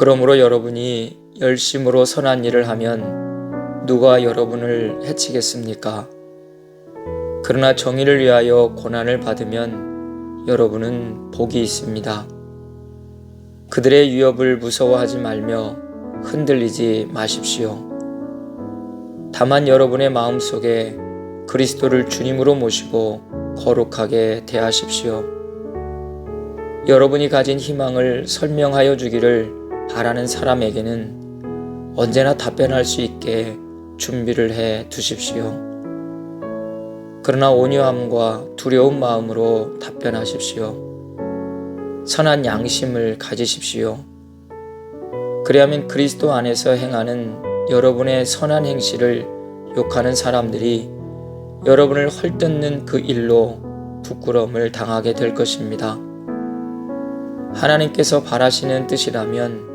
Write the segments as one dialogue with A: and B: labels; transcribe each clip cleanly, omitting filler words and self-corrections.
A: 그러므로 여러분이 열심으로 선한 일을 하면 누가 여러분을 해치겠습니까? 그러나 정의를 위하여 고난을 받으면 여러분은 복이 있습니다. 그들의 위협을 무서워하지 말며 흔들리지 마십시오. 다만 여러분의 마음속에 그리스도를 주님으로 모시고 거룩하게 대하십시오. 여러분이 가진 희망을 설명하여 주기를 바라는 사람에게는 언제나 답변할 수 있게 준비를 해 두십시오. 그러나 온유함과 두려운 마음으로 답변하십시오. 선한 양심을 가지십시오. 그리하면 그리스도 안에서 행하는 여러분의 선한 행실을 욕하는 사람들이 여러분을 헐뜯는 그 일로 부끄러움을 당하게 될 것입니다. 하나님께서 바라시는 뜻이라면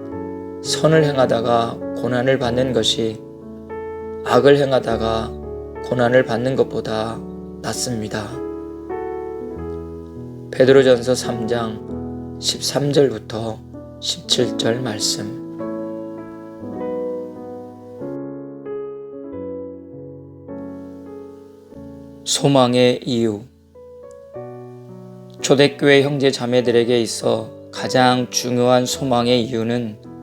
A: 선을 행하다가 고난을 받는 것이 악을 행하다가 고난을 받는 것보다 낫습니다. 베드로전서 3장 13절부터 17절 말씀. 소망의 이유. 초대교회 형제 자매들에게 있어 가장 중요한 소망의 이유는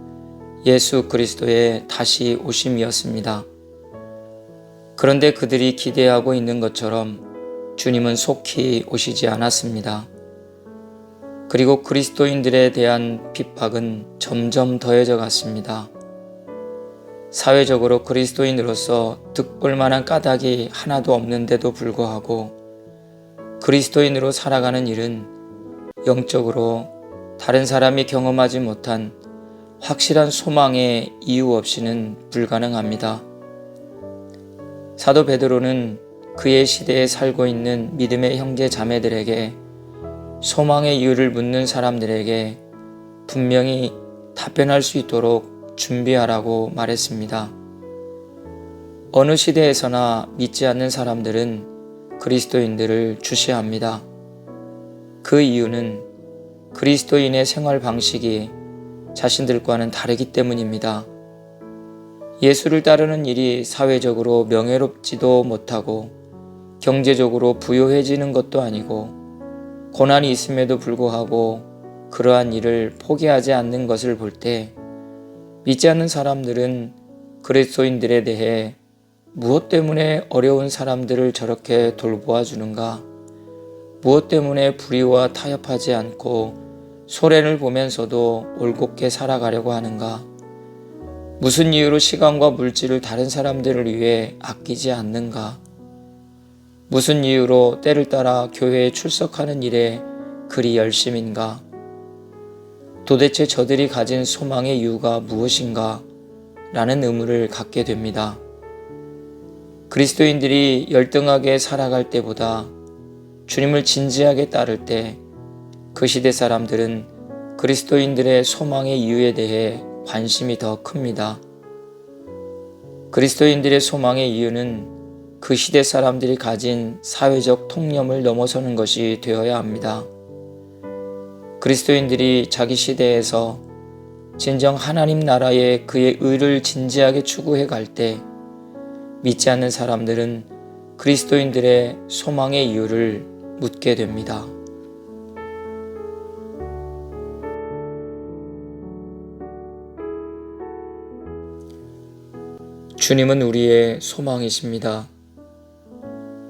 A: 예수 그리스도의 다시 오심이었습니다. 그런데 그들이 기대하고 있는 것처럼 주님은 속히 오시지 않았습니다. 그리고 그리스도인들에 대한 핍박은 점점 더해져 갔습니다. 사회적으로 그리스도인으로서 득볼 만한 까닭이 하나도 없는데도 불구하고 그리스도인으로 살아가는 일은 영적으로 다른 사람이 경험하지 못한 확실한 소망의 이유 없이는 불가능합니다. 사도 베드로는 그의 시대에 살고 있는 믿음의 형제 자매들에게 소망의 이유를 묻는 사람들에게 분명히 답변할 수 있도록 준비하라고 말했습니다. 어느 시대에서나 믿지 않는 사람들은 그리스도인들을 주시합니다. 그 이유는 그리스도인의 생활 방식이 자신들과는 다르기 때문입니다. 예수를 따르는 일이 사회적으로 명예롭지도 못하고 경제적으로 부유해지는 것도 아니고 고난이 있음에도 불구하고 그러한 일을 포기하지 않는 것을 볼 때 믿지 않는 사람들은 그리스도인들에 대해 무엇 때문에 어려운 사람들을 저렇게 돌보아 주는가? 무엇 때문에 불의와 타협하지 않고 소련을 보면서도 올곧게 살아가려고 하는가? 무슨 이유로 시간과 물질을 다른 사람들을 위해 아끼지 않는가? 무슨 이유로 때를 따라 교회에 출석하는 일에 그리 열심인가? 도대체 저들이 가진 소망의 이유가 무엇인가? 라는 의문을 갖게 됩니다. 그리스도인들이 열등하게 살아갈 때보다 주님을 진지하게 따를 때 그 시대 사람들은 그리스도인들의 소망의 이유에 대해 관심이 더 큽니다. 그리스도인들의 소망의 이유는 그 시대 사람들이 가진 사회적 통념을 넘어서는 것이 되어야 합니다. 그리스도인들이 자기 시대에서 진정 하나님 나라의 그의 의를 진지하게 추구해 갈 때 믿지 않는 사람들은 그리스도인들의 소망의 이유를 묻게 됩니다. 주님은 우리의 소망이십니다.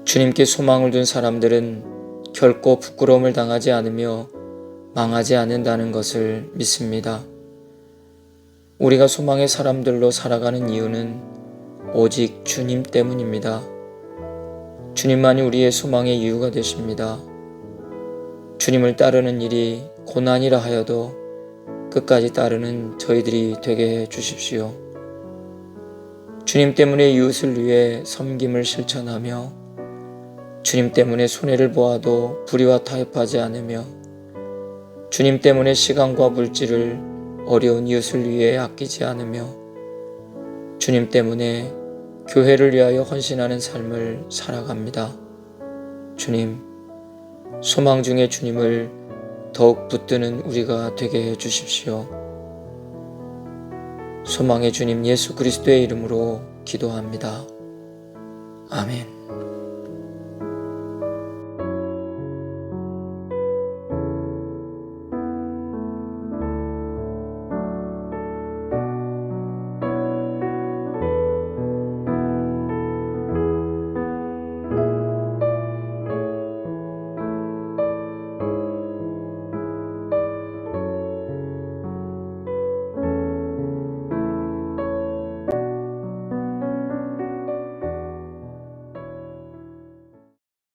A: 주님께 소망을 둔 사람들은 결코 부끄러움을 당하지 않으며 망하지 않는다는 것을 믿습니다. 우리가 소망의 사람들로 살아가는 이유는 오직 주님 때문입니다. 주님만이 우리의 소망의 이유가 되십니다. 주님을 따르는 일이 고난이라 하여도 끝까지 따르는 저희들이 되게 해 주십시오. 주님 때문에 이웃을 위해 섬김을 실천하며 주님 때문에 손해를 보아도 불의와 타협하지 않으며 주님 때문에 시간과 물질을 어려운 이웃을 위해 아끼지 않으며 주님 때문에 교회를 위하여 헌신하는 삶을 살아갑니다. 주님, 소망 중에 주님을 더욱 붙드는 우리가 되게 해 주십시오. 소망의 주님 예수 그리스도의 이름으로 기도합니다. 아멘.